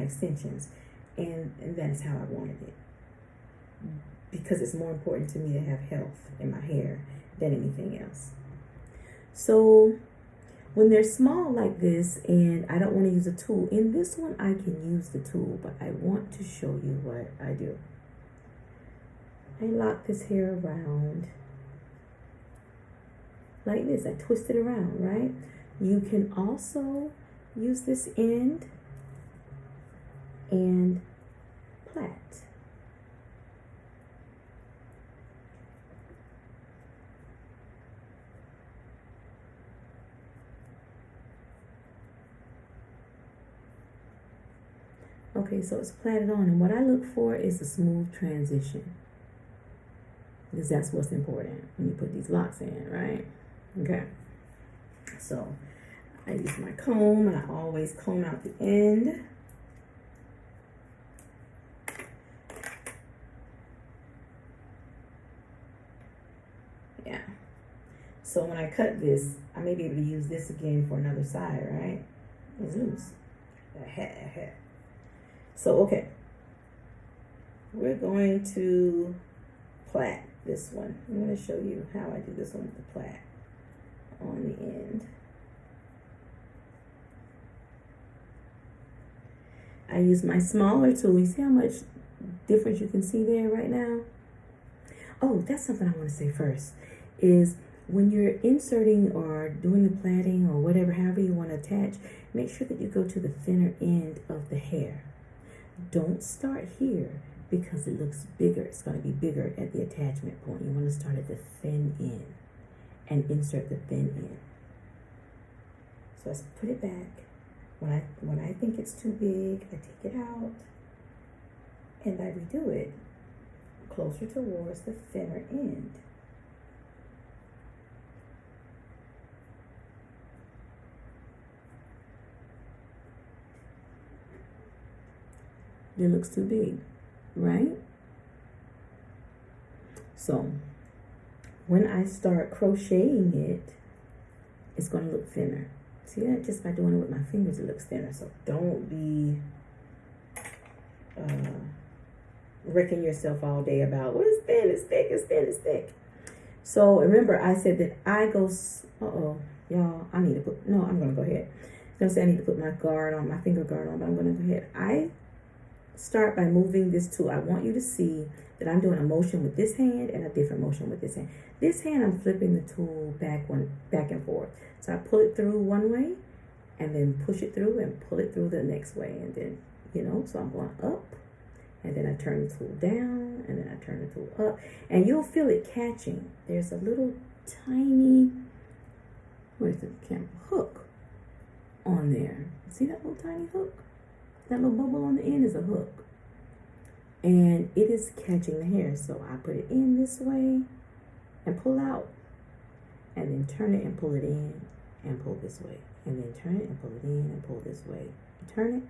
extensions, and that is how I wanted it, because it's more important to me to have health in my hair than anything else. So when they're small like this and I don't want to use a tool, in this one I can use the tool, but I want to show you what I do. I lock this hair around like this. I twist it around, right? You can also use this end and plait. Okay, so it's plaited on, and what I look for is a smooth transition, because that's what's important when you put these locks in, right? Okay, so I use my comb, and I always comb out the end. Yeah, so when I cut this, I may be able to use this again for another side, right? It's loose. So, okay, we're going to plait this one. I'm going to show you how I do this one with the plait on the end. I use my smaller tool. You see how much difference you can see there right now? Oh, that's something I want to say first, is when you're inserting or doing the plaiting or whatever, however you want to attach, make sure that you go to the thinner end of the hair. Don't start here because it looks bigger. It's going to be bigger at the attachment point. You want to start at the thin end and insert the thin end. So let's put it back. When I think it's too big, I take it out and I redo it closer towards the thinner end. It looks too big, right? So when I start crocheting it, it's going to look thinner. See that? Just by doing it with my fingers, it looks thinner. So don't be wrecking yourself all day about, well, it's thin, it's thick, it's thin, it's thick. So remember, I said that I go, y'all, I need to put, no, I'm going to go ahead. I was going to say I need to put my guard on, my finger guard on, but I'm going to go ahead. I start by moving this tool. I want you to see that I'm doing a motion with this hand and a different motion with this hand. This hand, I'm flipping the tool back and forth. So I pull it through one way and then push it through and pull it through the next way. And then, so I'm going up and then I turn the tool down and then I turn the tool up. And you'll feel it catching. There's a little tiny, where's the camera? Hook on there. See that little tiny hook? That little bubble on the end is a hook. And it is catching the hair. So I put it in this way and pull out. And then turn it and pull it in and pull this way. And then turn it and pull it in and pull this way. Turn it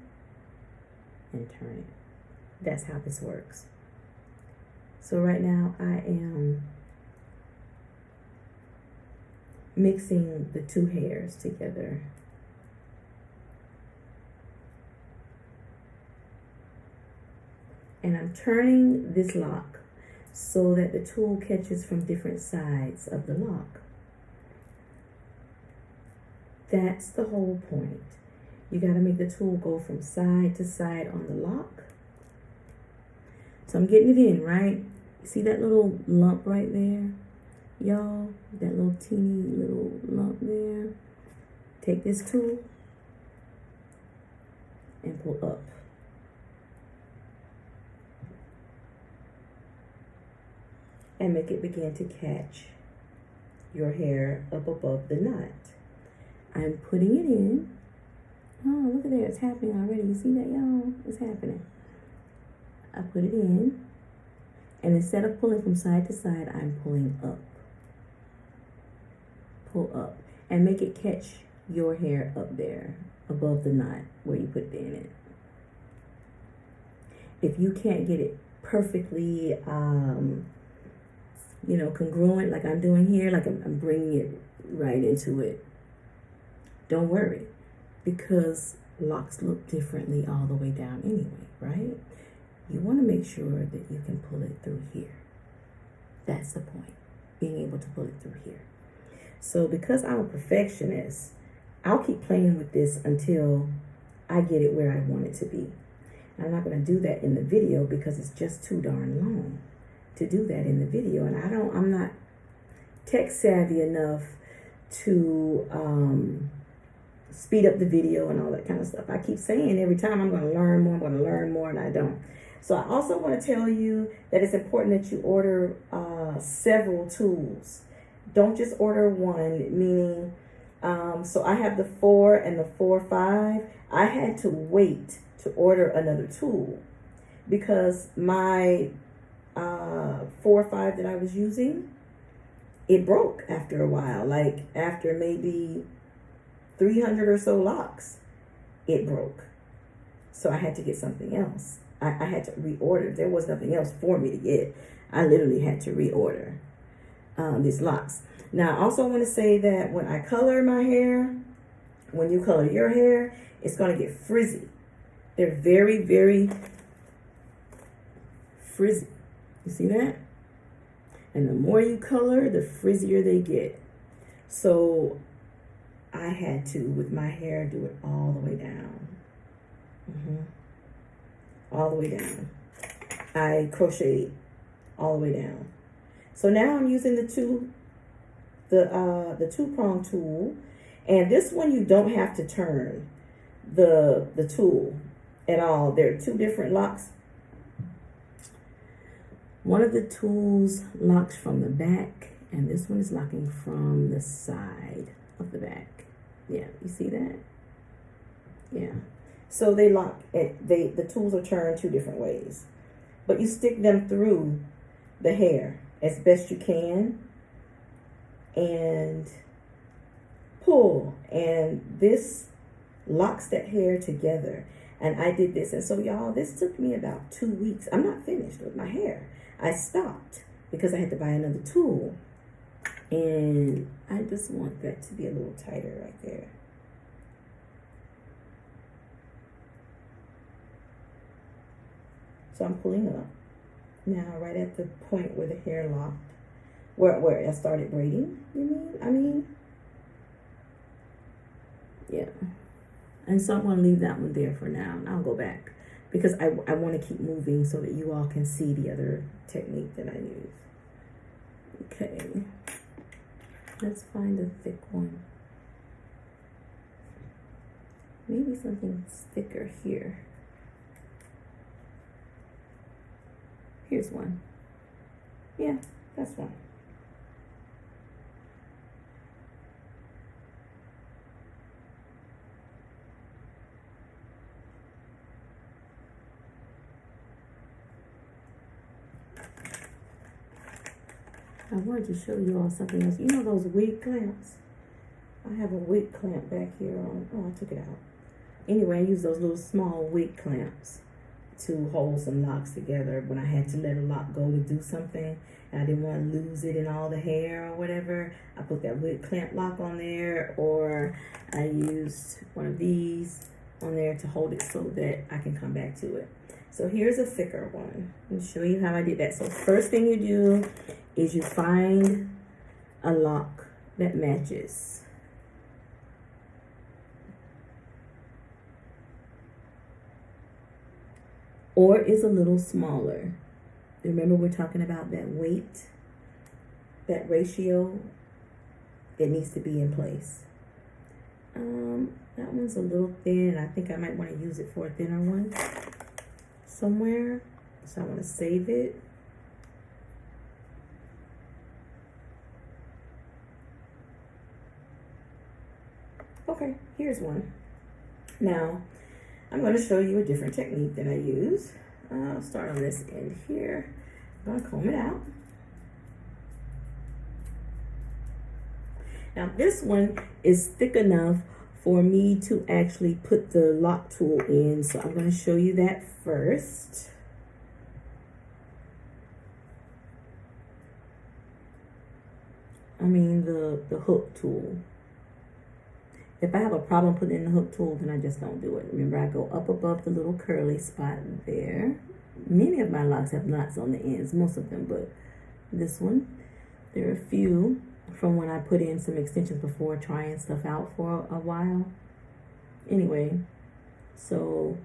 and turn it. That's how this works. So right now I am mixing the two hairs together. And I'm turning this lock so that the tool catches from different sides of the lock. That's the whole point. You got to make the tool go from side to side on the lock. So I'm getting it in, right? See that little lump right there? Y'all, that little teeny little lump there. Take this tool and pull up. And make it begin to catch your hair up above the knot. I'm putting it in. Oh, look at there, it's happening already. You see that, y'all? It's happening. I put it in, and instead of pulling from side to side, I'm pulling up. Pull up, and make it catch your hair up there, above the knot where you put it in. If you can't get it perfectly, congruent like I'm doing here, like I'm bringing it right into it, don't worry, because locks look differently all the way down anyway, right? You want to make sure that you can pull it through here. That's the point, being able to pull it through here. So because I'm a perfectionist, I'll keep playing with this until I get it where I want it to be. I'm not going to do that in the video because it's just too darn long to do that in the video. And I'm not tech savvy enough to speed up the video and all that kind of stuff. I keep saying every time I'm going to learn more, and I don't. So I also want to tell you that it's important that you order several tools. Don't just order one, meaning, so I have the 4 and the 4-5. I had to wait to order another tool because my 4-5 that I was using, it broke after a while. Like after maybe 300 or so locks, it broke. So I had to get something else. I had to reorder. There was nothing else for me to get. I literally had to reorder these locks. Now, I also want to say that when I color my hair, when you color your hair, it's going to get frizzy. They're very, very frizzy. You see that? And the more you color, the frizzier they get. So I had to, with my hair, do it all the way down. All the way down. I crocheted all the way down. So now I'm using the two-prong tool, and this one you don't have to turn the tool at all. There are two different locks. One of the tools locks from the back, and this one is locking from the side of the back. Yeah, you see that? Yeah. So they lock it. The tools are turned two different ways, but you stick them through the hair as best you can and pull, and this locks that hair together. And I did this, and so y'all, this took me about 2 weeks. I'm not finished with my hair. I stopped because I had to buy another tool, and I just want that to be a little tighter right there. So I'm pulling up now, right at the point where the hair locked, where I started braiding. I mean, yeah. And so I'm going to leave that one there for now, and I'll go back because I want to keep moving so that you all can see the other technique that I use. Okay, let's find a thick one. Maybe something thicker here. Here's one. Yeah, that's one. I wanted to show you all something else. You know those wig clamps? I have a wig clamp back here on, oh, I took it out. Anyway, I use those little small wig clamps to hold some locks together when I had to let a lock go to do something and I didn't want to lose it in all the hair or whatever. I put that wig clamp lock on there, or I used one of these on there to hold it so that I can come back to it. So here's a thicker one. Let me show you how I did that. So first thing you do is you find a lock that matches. Or is a little smaller. Remember, we're talking about that weight, that ratio. It needs to be in place. That one's a little thin. I think I might want to use it for a thinner one somewhere. So I want to save it. Okay, here's one. Now, I'm going to show you a different technique that I use. I'll start on this end here. I'm going to comb it out. Now this one is thick enough for me to actually put the lock tool in. So I'm going to show you that first. I mean the hook tool. if I have a problem putting in the hook tool, then I just don't do it. Remember, I go up above the little curly spot there. Many of my locks have knots on the ends, most of them, but this one, there are a few from when I put in some extensions before, trying stuff out for a while. Anyway, so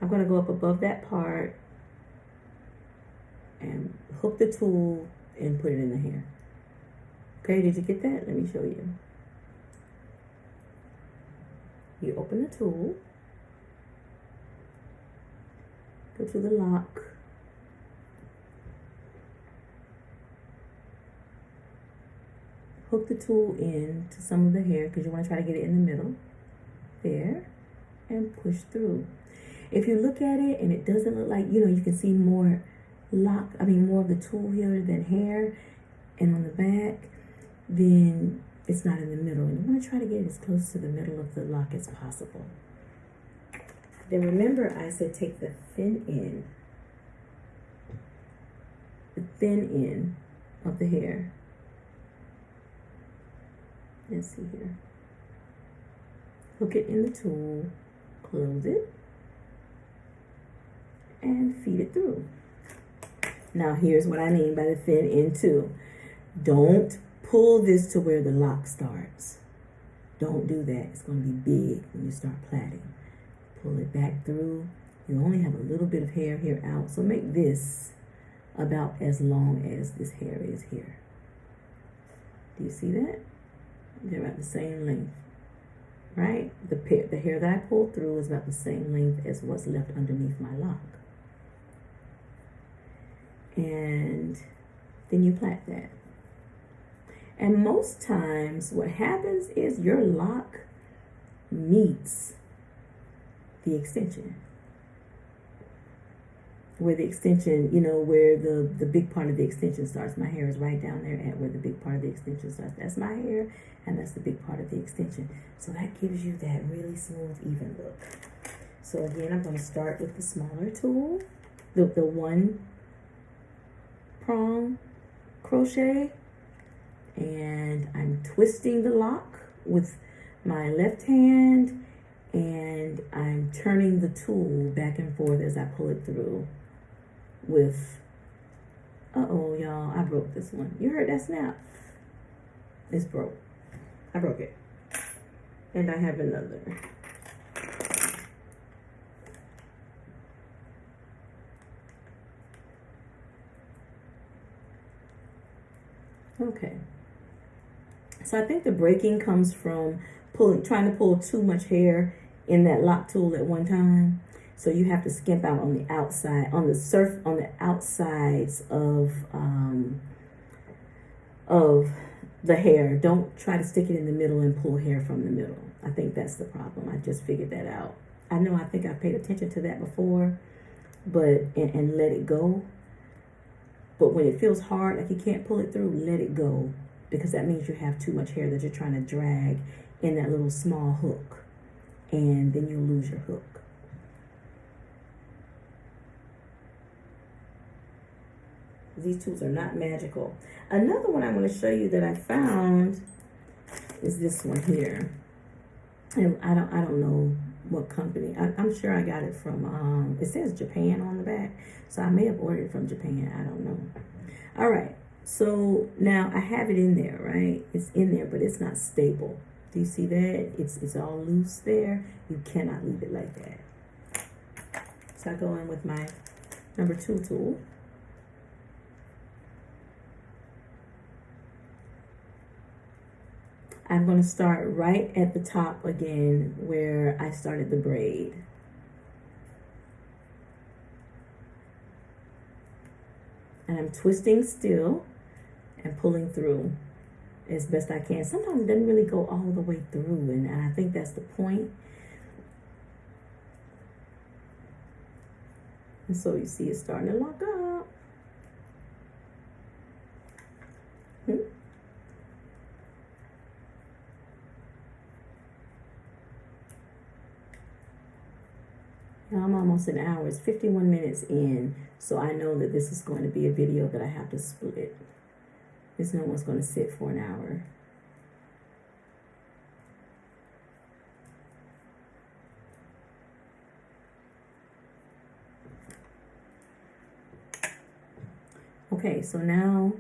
I'm going to go up above that part and hook the tool and put it in the hair. Okay, did you get that? Let me show you. You open the tool, go to the lock, hook the tool in to some of the hair because you want to try to get it in the middle there and push through. If you look at it and it doesn't look like, you can see more more of the tool here than hair and on the back, then it's not in the middle. And you want to try to get it as close to the middle of the lock as possible. Then remember I said take the thin end of the hair. Let's see here. Hook it in the tool, close it, and feed it through. Now here's what I mean by the thin end too. Don't pull this to where the lock starts. Don't do that. It's going to be big when you start plaiting. Pull it back through. You only have a little bit of hair here out, so make this about as long as this hair is here. Do you see that? They're about the same length, right? The hair that I pulled through is about the same length as what's left underneath my lock. And then you plait that. And most times what happens is your lock meets the extension. Where the extension, where the big part of the extension starts. My hair is right down there at where the big part of the extension starts. That's my hair, and that's the big part of the extension. So that gives you that really smooth, even look. So again, I'm going to start with the smaller tool, the one prong crochet, and I'm twisting the lock with my left hand, and I'm turning the tool back and forth as I pull it through with, y'all, I broke this one. You heard that snap? It's broke. I broke it. And I have another. Okay. So I think the breaking comes from trying to pull too much hair in that lock tool at one time. So you have to skimp out on the outside, on the outsides of the hair. Don't try to stick it in the middle and pull hair from the middle. I think that's the problem. I just figured that out. I think I paid attention to that before, but and let it go. But when it feels hard, like you can't pull it through, let it go, because that means you have too much hair that you're trying to drag in that little small hook, and then you'll lose your hook. These tools are not magical. Another one I want to show you that I found is this one here. And I don't know what company. I'm sure I got it from, it says Japan on the back. So I may have ordered it from Japan. I don't know. All right. So now I have it in there, right? It's in there, but it's not stable. Do you see that? It's all loose there. You cannot leave it like that. So I go in with my number 2 tool. I'm going to start right at the top again where I started the braid. And I'm twisting still and pulling through as best I can. Sometimes it doesn't really go all the way through, and I think that's the point. And so you see it's starting to lock up. I'm almost an hour. It's 51 minutes in, so I know that this is going to be a video that I have to split. This no one's going to sit for an hour. Okay, so now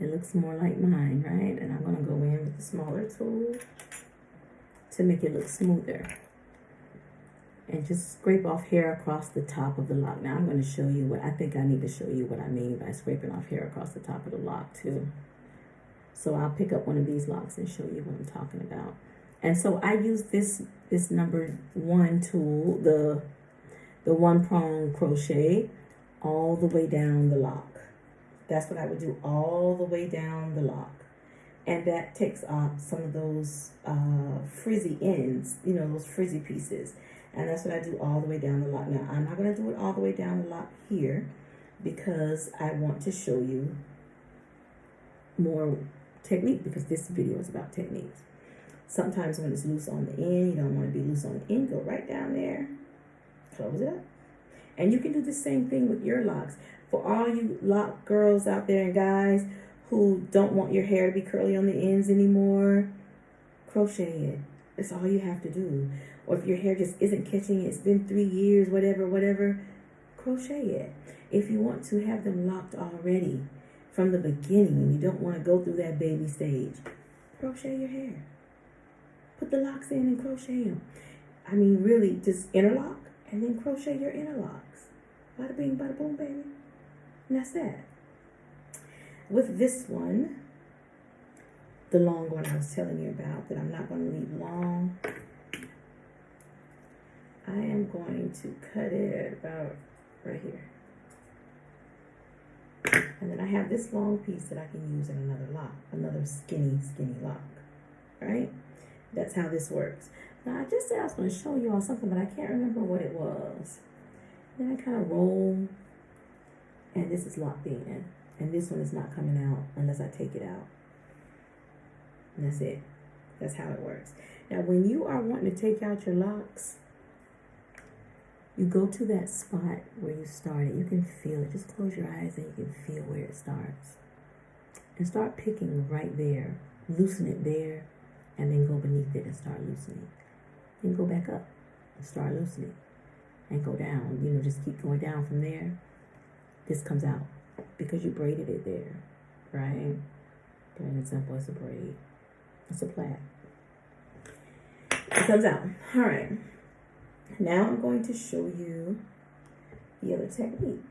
it looks more like mine, right? And I'm gonna go in with the smaller tool to make it look smoother. And just scrape off hair across the top of the lock. Now I'm gonna show you what, I think I need to show you what I mean by scraping off hair across the top of the lock too. So I'll pick up one of these locks and show you what I'm talking about. And so I use this number 1 tool, the 1-prong crochet, all the way down the lock. That's what I would do, all the way down the lock. And that takes off some of those frizzy ends, you know, those frizzy pieces. And that's what I do all the way down the lock. Now, I'm not going to do it all the way down the lock here because I want to show you more technique, because this video is about techniques. Sometimes when it's loose on the end, you don't want to be loose on the end, go right down there, close it up. And you can do the same thing with your locks. For all you lock girls out there and guys who don't want your hair to be curly on the ends anymore, crochet it. That's all you have to do. Or if your hair just isn't catching, it's been 3 years, whatever, crochet it. If you want to have them locked already from the beginning and you don't want to go through that baby stage, crochet your hair. Put the locks in and crochet them. I mean, really, just interlock and then crochet your interlocks. Bada bing, bada boom, baby. And that's that. With this one, the long one I was telling you about that I'm not going to leave long, I am going to cut it about right here. And then I have this long piece that I can use in another lock, another skinny lock, right? That's how this works. Now, I just said I was going to show you all something, but I can't remember what it was. Then I kind of roll, and this is locked in. And this one is not coming out unless I take it out. And that's it. That's how it works. Now, when you are wanting to take out your locks, you go to that spot where you started. You can feel it. Just close your eyes and you can feel where it starts. And start picking right there. Loosen it there. And then go beneath it and start loosening. Then go back up and start loosening. And go down. You know, just keep going down from there. This comes out because you braided it there. Right? Plain and simple. It's a braid. It's a plait. It comes out. All right. Now I'm going to show you the other technique.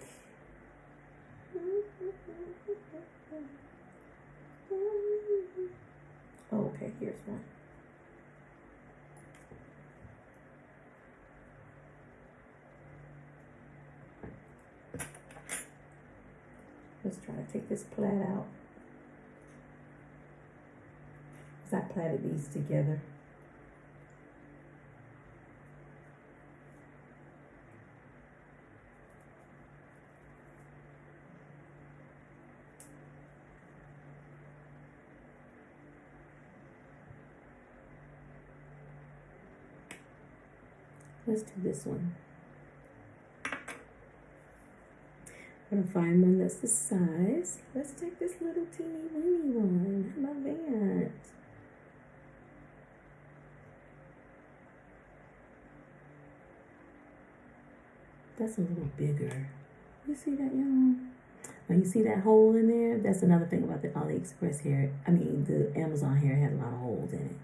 Oh, okay, here's one. Let's try to take this plait out. Because I plaited these together. Let's do this one. I'm gonna find one that's the size. Let's take this little teeny weeny one. How about that? That's a little bigger. You see that, y'all? When you see that hole in there, that's another thing about the AliExpress hair. I mean, the Amazon hair had a lot of holes in it.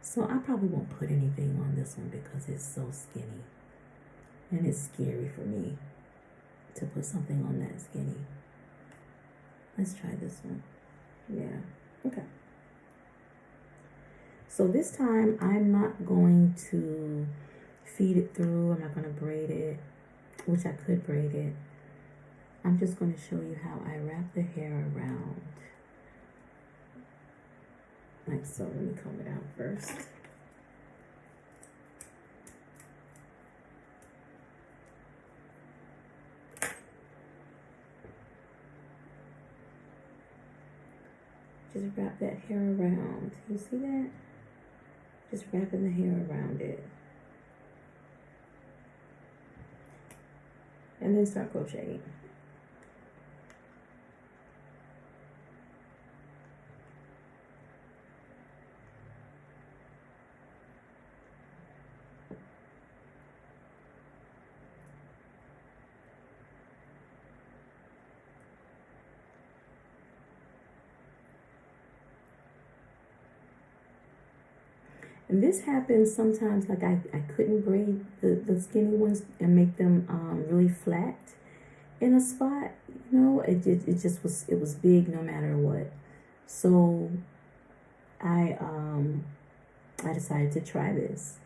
So I probably won't put anything on this one because it's so skinny. And it's scary for me to put something on that skinny. Let's try this one. Yeah, okay. So this time I'm not going to feed it through. I'm not going to braid it, which I could braid it. I'm just going to show you how I wrap the hair around. Like so. Let me comb it out first. Just wrap that hair around. You see that? Just wrapping the hair around it. And then start crocheting. And this happens sometimes, like I couldn't braid the skinny ones and make them really flat in a spot. You know, it just was, it was big no matter what. So I decided to try this.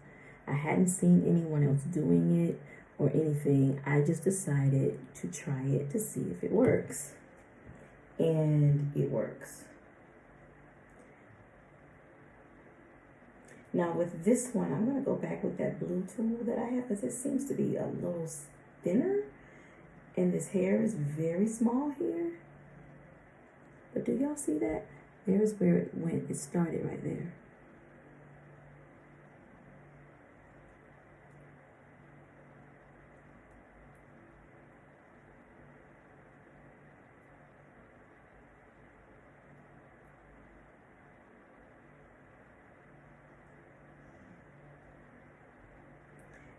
I hadn't seen anyone else doing it or anything. I just decided to try it to see if it works. And it works. Now with this one, I'm going to go back with that blue tool that I have because it seems to be a little thinner. And this hair is very small here. But do y'all see that? There's where it went. It started right there.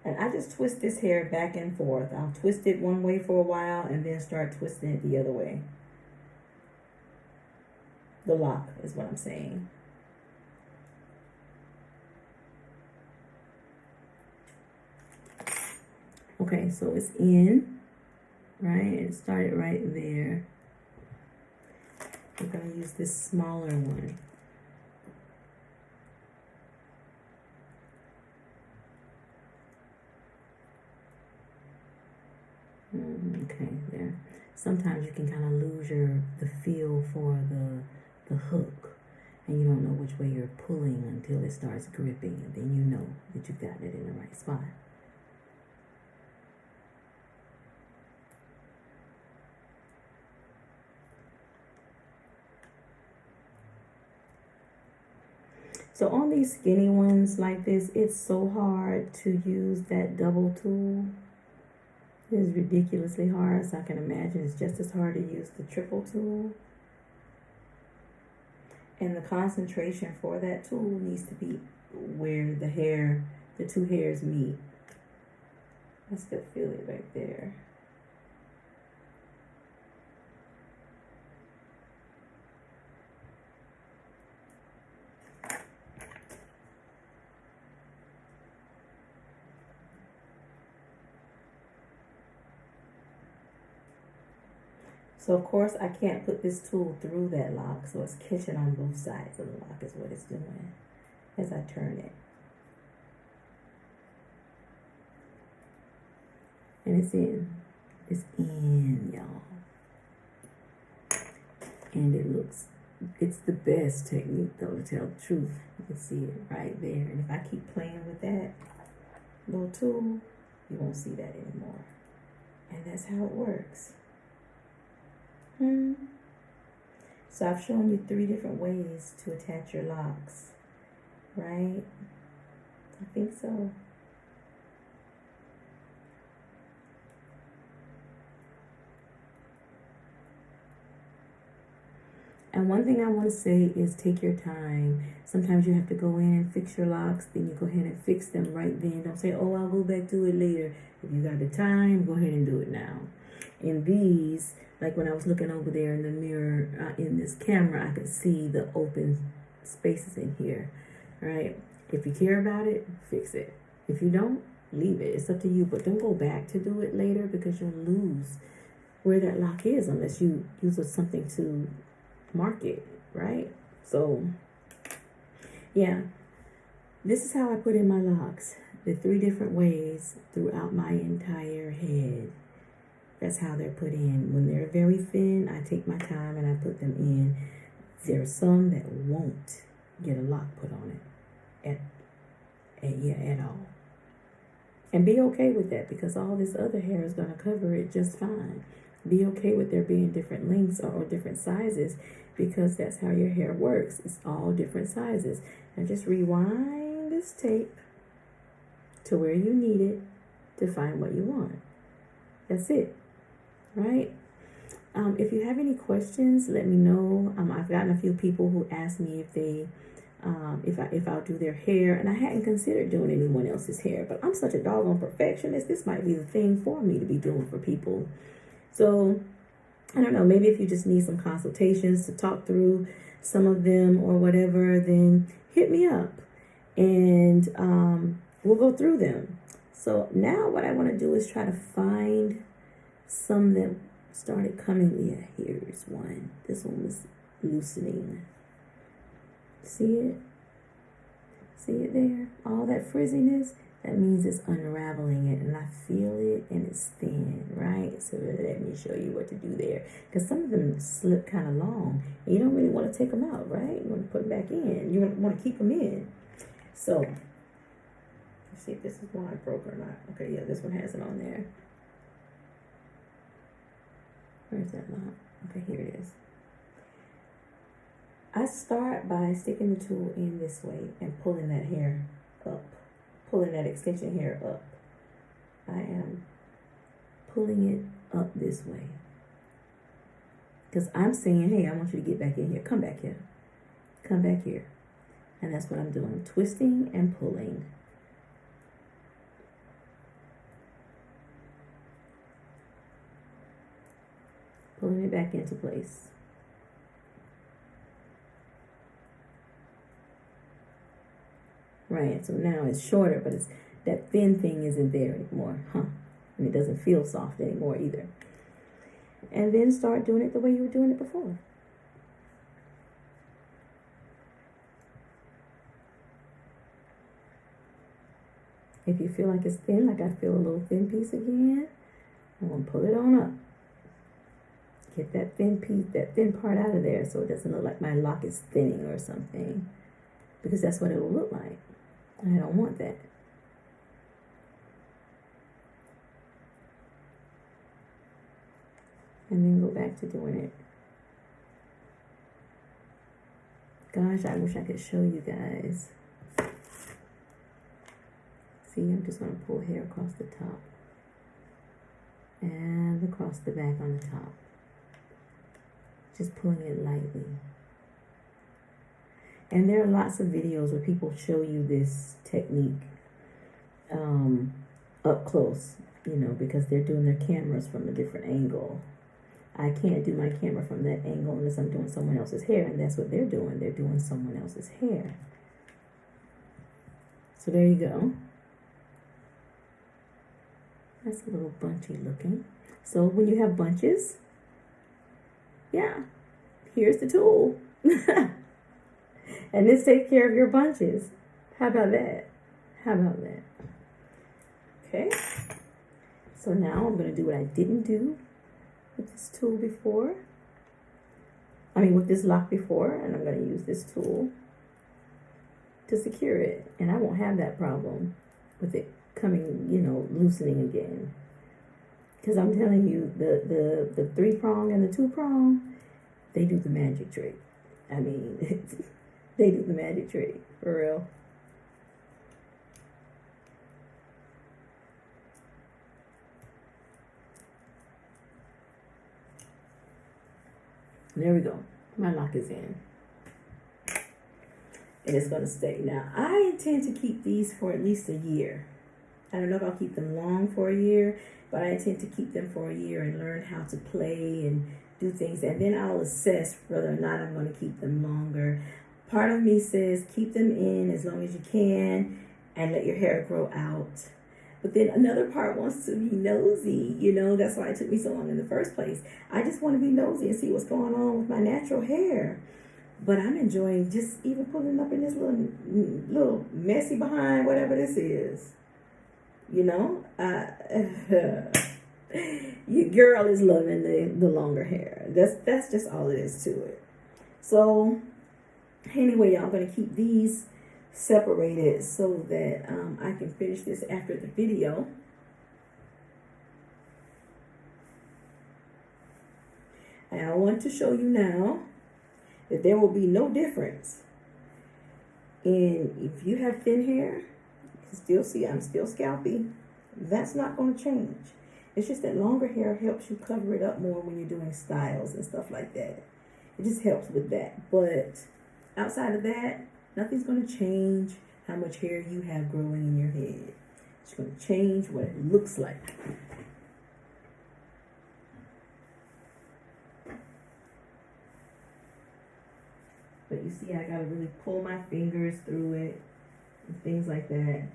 And I just twist this hair back and forth. I'll twist it one way for a while and then start twisting it the other way. The lock is what I'm saying. Okay, so it's in, right? It started right there. We're going to use this smaller one. Okay, there. Sometimes you can kind of lose the feel for the hook, and you don't know which way you're pulling until it starts gripping, and then you know that you've got it in the right spot. So on these skinny ones like this, it's so hard to use that double tool. It is ridiculously hard, so I can imagine it's just as hard to use the triple tool. And the concentration for that tool needs to be where the two hairs meet. I still feel it right there. So of course I can't put this tool through that lock, so it's catching on both sides of the lock is what it's doing as I turn it. And it's in, y'all. And it's the best technique though, to tell the truth. You can see it right there. And if I keep playing with that little tool, you won't see that anymore. And that's how it works. So I've shown you 3 different ways to attach your locks, right? I think so. And one thing I want to say is take your time. Sometimes you have to go in and fix your locks, then you go ahead and fix them right then. Don't say, oh, I'll go back to it later. If you got the time, go ahead and do it now. In these, like when I was looking over there in the mirror in this camera, I could see the open spaces in here, right? If you care about it, fix it. If you don't, leave it. It's up to you, but don't go back to do it later because you'll lose where that lock is unless you use something to mark it, right? So, yeah, this is how I put in my locks. The 3 different ways throughout my entire head. That's how they're put in. When they're very thin, I take my time and I put them in. There are some that won't get a lock put on it at all. And be okay with that because all this other hair is going to cover it just fine. Be okay with there being different lengths or different sizes because that's how your hair works. It's all different sizes. Now just rewind this tape to where you need it to find what you want. That's it. Right? If you have any questions, let me know. I've gotten a few people who asked me if they, if I'll do their hair, and I hadn't considered doing anyone else's hair, but I'm such a doggone perfectionist. This might be the thing for me to be doing for people. So I don't know. Maybe if you just need some consultations to talk through some of them or whatever, then hit me up. And we'll go through them. So now what I want to do is try to find some that started coming. Yeah, here's one. This one was loosening. See it? See it there? All that frizziness, that means it's unraveling it, and I feel it, and it's thin, right? So let me show you what to do there. Because some of them slip kind of long, and you don't really want to take them out, right? You want to put them back in. You want to keep them in. So, let's see if this is one I broke or not. Okay, yeah, this one has it on there. Where's that knot? Okay, here it is. I start by sticking the tool in this way and pulling that hair up. Pulling that extension hair up. I am pulling it up this way. Because I'm saying, hey, I want you to get back in here. Come back here. Come back here. And that's what I'm doing. Twisting and pulling. Pulling it back into place. Right, so now it's shorter, but it's that thin thing isn't there anymore, and it doesn't feel soft anymore either. And then start doing it the way you were doing it before. If you feel like it's thin, like I feel a little thin piece again, I'm going to pull it on up. Get that thin piece, that thin part out of there so it doesn't look like my lock is thinning or something. Because that's what it will look like. And I don't want that. And then go back to doing it. Gosh, I wish I could show you guys. See, I'm just going to pull hair across the top. And across the back on the top. Just pulling it lightly. And there are lots of videos where people show you this technique up close, because they're doing their cameras from a different angle. I can't do my camera from that angle unless I'm doing someone else's hair, and that's what they're doing. They're doing someone else's hair. So there you go. That's a little bunchy looking. So when you have bunches, yeah, here's the tool. And this takes care of your bunches. How about that? How about that? Okay. So now I'm going to do what I didn't do with this tool before. With this lock before. And I'm going to use this tool to secure it. And I won't have that problem with it coming, loosening again. Because I'm telling you, the 3-prong and the 2-prong, they do the magic trick. They do the magic trick, for real. There we go. My lock is in. And it's going to stay. Now, I intend to keep these for at least a year. I don't know if I'll keep them long for a year, but I intend to keep them for a year and learn how to play and do things. And then I'll assess whether or not I'm going to keep them longer. Part of me says keep them in as long as you can and let your hair grow out. But then another part wants to be nosy, that's why it took me so long in the first place. I just want to be nosy and see what's going on with my natural hair. But I'm enjoying just even pulling up in this little messy behind, whatever this is. Your girl is loving the longer hair. That's just all it is to it. So anyway, y'all, I'm going to keep these separated so that I can finish this after the video. And I want to show you now that there will be no difference in if you have thin hair. You can still see I'm still scalpy. That's not going to change. It's just that longer hair helps you cover it up more when you're doing styles and stuff like that. It just helps with that. But outside of that, nothing's going to change how much hair you have growing in your head. It's going to change what it looks like. But you see, I got to really pull my fingers through it and things like that.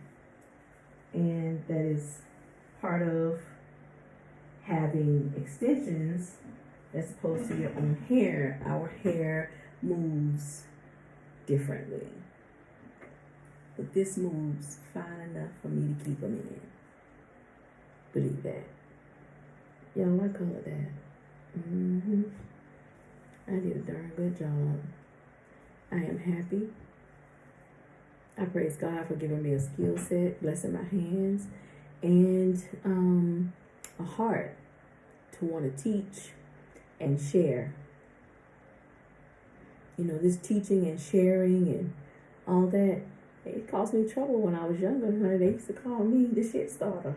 And that is part of having extensions as opposed to your own hair. Our hair moves differently. But this moves fine enough for me to keep them in. Believe that. Y'all, I color that. I did a darn good job. I am happy. I praise God for giving me a skill set, blessing my hands, and a heart to want to teach and share. You know, this teaching and sharing and all that, it caused me trouble when I was younger. They used to call me the shit starter.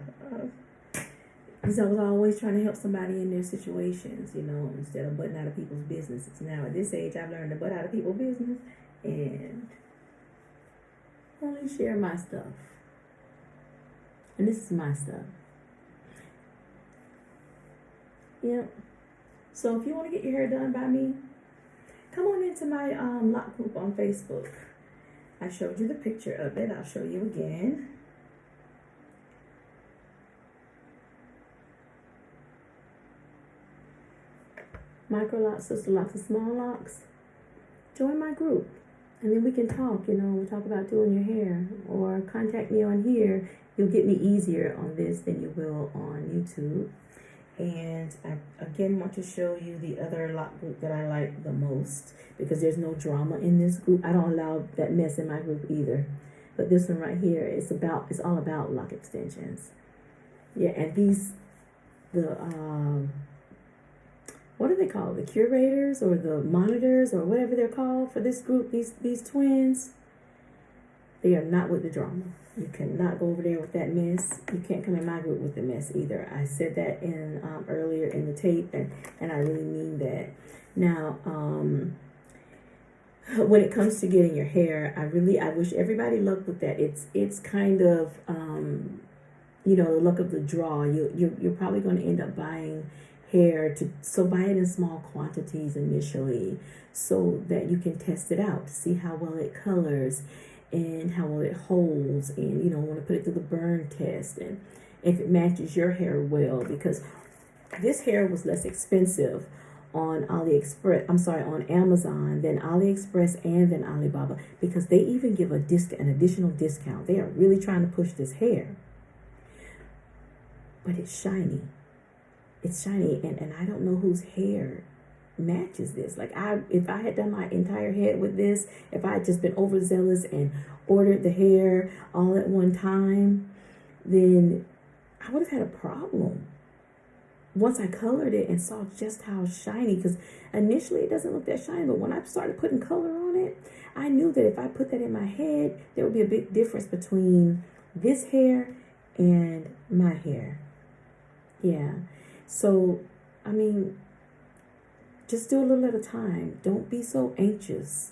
Because I was always trying to help somebody in their situations, you know, instead of butting out of people's businesses. Now, at this age, I've learned to butt out of people's business and only share my stuff. And this is my stuff. Yeah. So if you want to get your hair done by me, come on into my lock group on Facebook. I showed you the picture of it. I'll show you again. Microlocs, sister locks, and small locks. Join my group, and then we can talk. You know, we'll talk about doing your hair, or contact me on here. You'll get me easier on this than you will on YouTube. And I again want to show you the other lock group that I like the most, because there's no drama in this group. I don't allow that mess in my group either. But this one right here, it's all about lock extensions. Yeah, and what are they called? The curators or the monitors or whatever they're called for this group, these twins, they are not with the drama. You cannot go over there with that mess. You can't come in my group with the mess either. I said that in earlier in the tape, and I really mean that. Now, when it comes to getting your hair, I wish everybody luck with that. It's kind of the luck of the draw. You're probably going to end up buying hair so buy it in small quantities initially, so that you can test it out to see how well it colors and how well it holds, and want to put it through the burn test and if it matches your hair well, because this hair was less expensive on on Amazon than AliExpress and than Alibaba, because they even give an additional discount. They are really trying to push this hair, but it's shiny. It's shiny, and I don't know whose hair matches this. Like, if I had done my entire head with this, if I had just been overzealous and ordered the hair all at one time, then I would have had a problem. Once I colored it and saw just how shiny, because initially it doesn't look that shiny, but when I started putting color on it, I knew that if I put that in my head, there would be a big difference between this hair and my hair. Yeah. So, just do a little at a time. Don't be so anxious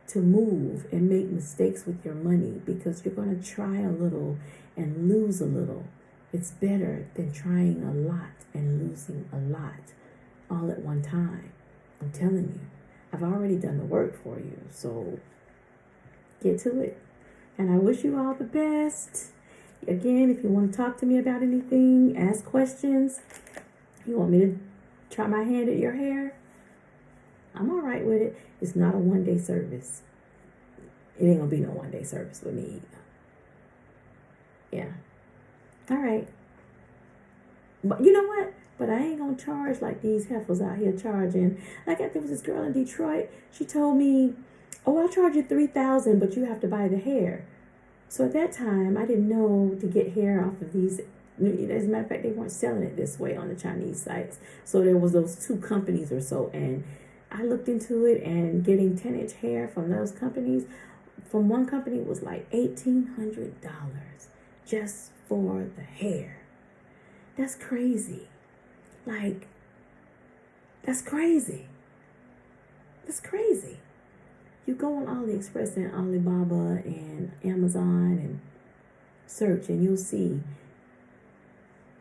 to move and make mistakes with your money, because you're going to try a little and lose a little. It's better than trying a lot and losing a lot all at one time. I'm telling you, I've already done the work for you. So get to it. And I wish you all the best. Again, if you want to talk to me about anything, ask questions. You want me to try my hand at your hair? I'm all right with it. It's not a one-day service. It ain't gonna be no one-day service with me either. Yeah. All right. But you know what? But I ain't gonna charge like these heifers out here charging. Like, there was this girl in Detroit. She told me, "Oh, I'll charge you $3,000, but you have to buy the hair." So at that time, I didn't know to get hair off of these. As a matter of fact, they weren't selling it this way on the Chinese sites. So there was those two companies or so, and I looked into it, and getting 10-inch hair from those companies, from one company, was like $1,800 just for the hair. That's crazy. Like, that's crazy. That's crazy. You go on AliExpress and Alibaba and Amazon and search, and you'll see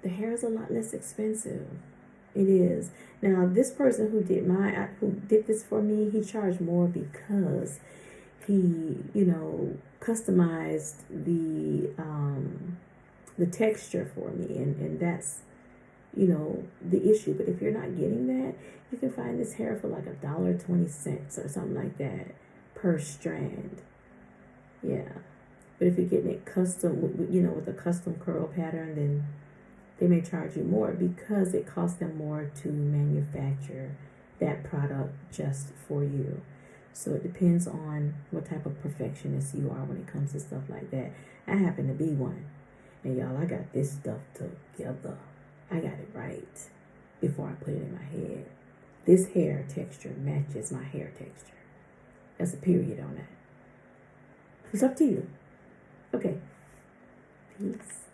the hair is a lot less expensive. It is. Now, this person who did this for me, he charged more because he, you know, customized the texture for me, and that's, you know, the issue. But if you're not getting that, you can find this hair for like $1.20 or something like that per strand. Yeah. But if you're getting it custom, you know, with a custom curl pattern, then they may charge you more because it costs them more to manufacture that product just for you. So it depends on what type of perfectionist you are when it comes to stuff like that. I happen to be one. And y'all, I got this stuff together. I got it right before I put it in my head. This hair texture matches my hair texture. That's a period on that. It's up to you. Okay. Peace.